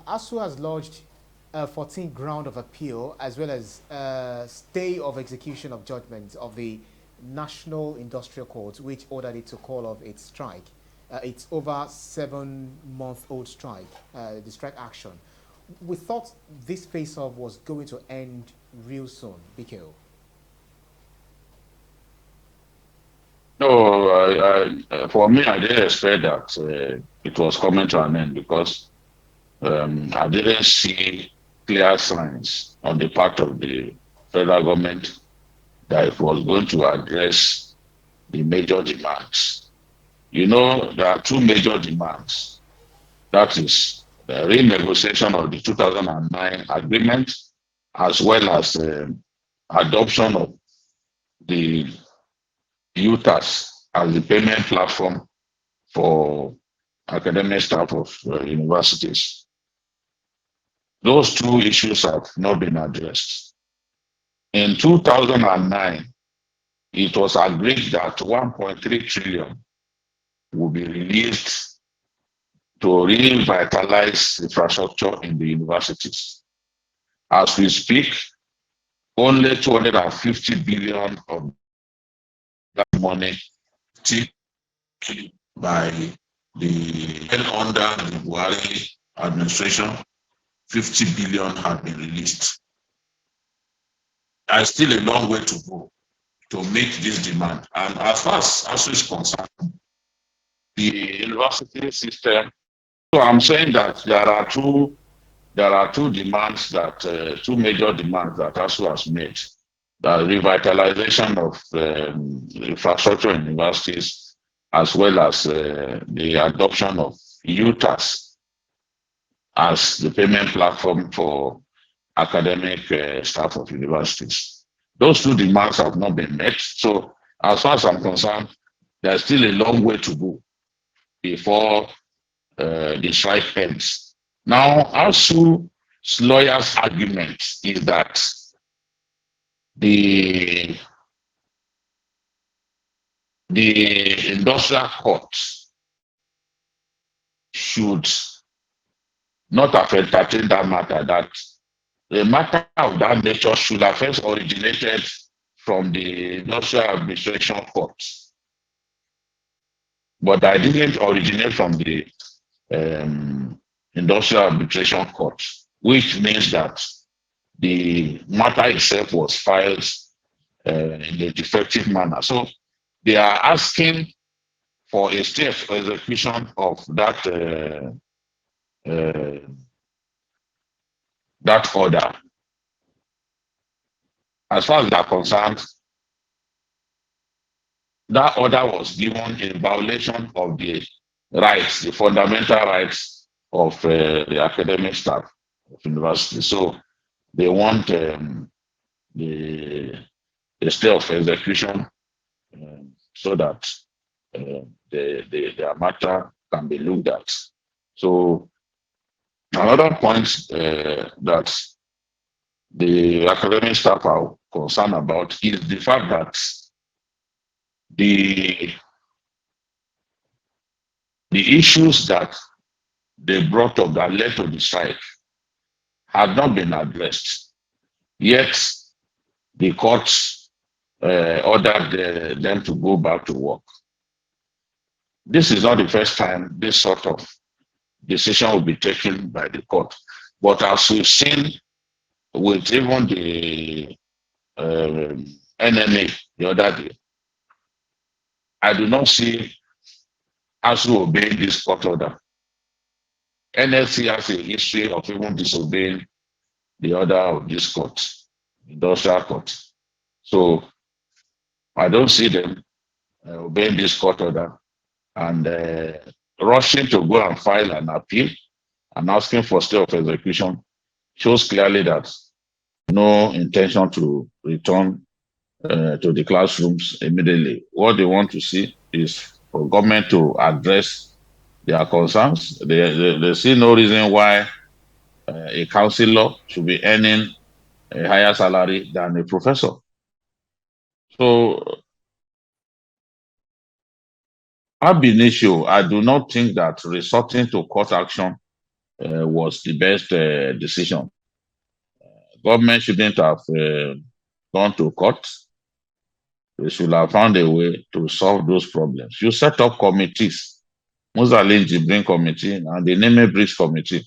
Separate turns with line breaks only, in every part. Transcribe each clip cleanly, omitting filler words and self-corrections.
ASUU has lodged a 14 ground of appeal as well as stay of execution of judgments of the National Industrial Court, which ordered it to call off its strike. It's over 7-month-old strike, the strike action. We thought this face-off was going to end real soon, BKO.
No, for me, I didn't expect that it was coming to an end because I didn't see clear signs on the part of the federal government that it was going to address the major demands. You know, there are two major demands. That is the renegotiation of the 2009 agreement, as well as adoption of the UTAS as the payment platform for academic staff of universities. Those two issues have not been addressed. In 2009, it was agreed that 1.3 trillion will be released to revitalize infrastructure in the universities. As we speak, only 250 billion of that money still by the under the Buhari administration, 50 billion had been released. There's still a long way to go to meet this demand. And as far as ASUU is concerned, the university system, so I'm saying that there are two demands that two major demands that ASUU has made. The revitalization of infrastructure in universities, as well as the adoption of UTAS as the payment platform for academic staff of universities. Those two demands have not been met. So as far as I'm concerned, there's still a long way to go before the strike ends. Now, ASUU's lawyers' argument is that the industrial court should not have entertained that matter, that the matter of that nature should have first originated from the industrial administration court. But I didn't originate from the industrial arbitration court, which means that the matter itself was filed in a defective manner. So they are asking for a stay of execution of that order. As far as they are concerned, that order was given in violation of the rights, the fundamental rights of the academic staff of university. So they want the stay of execution so that their matter can be looked at. So another point that the academic staff are concerned about is the fact that the issues that they brought up that led to the strike had not been addressed. Yet the courts ordered them to go back to work. This is not the first time this sort of decision will be taken by the court. But as we've seen with even the NNA the other day, I do not see ASUU obeying this court order. NLC has a history of even disobeying the order of this court, industrial court. So I don't see them obeying this court order and rushing to go and file an appeal and asking for stay of execution shows clearly that no intention to return to the classrooms immediately. What they want to see is for government to address their concerns. They see no reason why a counselor should be earning a higher salary than a professor. So, ab initio, I do not think that resorting to court action was the best decision. Government shouldn't have gone to court. They should have found a way to solve those problems. You set up committees, Musa Bring Committee and the Neme Briggs Committee,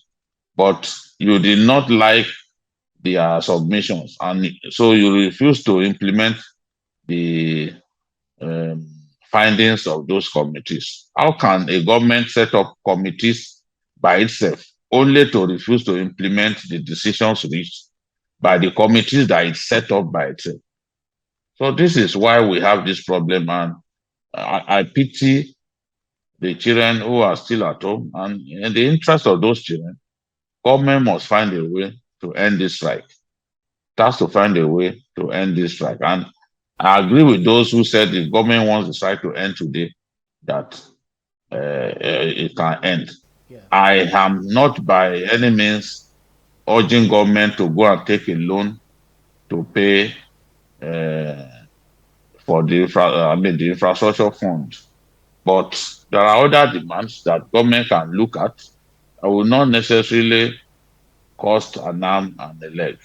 but you did not like their submissions, and so you refuse to implement the um, findings of those committees. How can a government set up committees by itself only to refuse to implement the decisions reached by the committees that it set up by itself? So this is why we have this problem, and I pity the children who are still at home, and in the interest of those children, government must find a way to end this strike. It has to find a way to end this strike. And I agree with those who said the government wants the strike to end today, that it can end.
Yeah.
I am not by any means urging government to go and take a loan to pay uh, for the infrastructure fund. But there are other demands that government can look at. I will not necessarily cost an arm and a leg.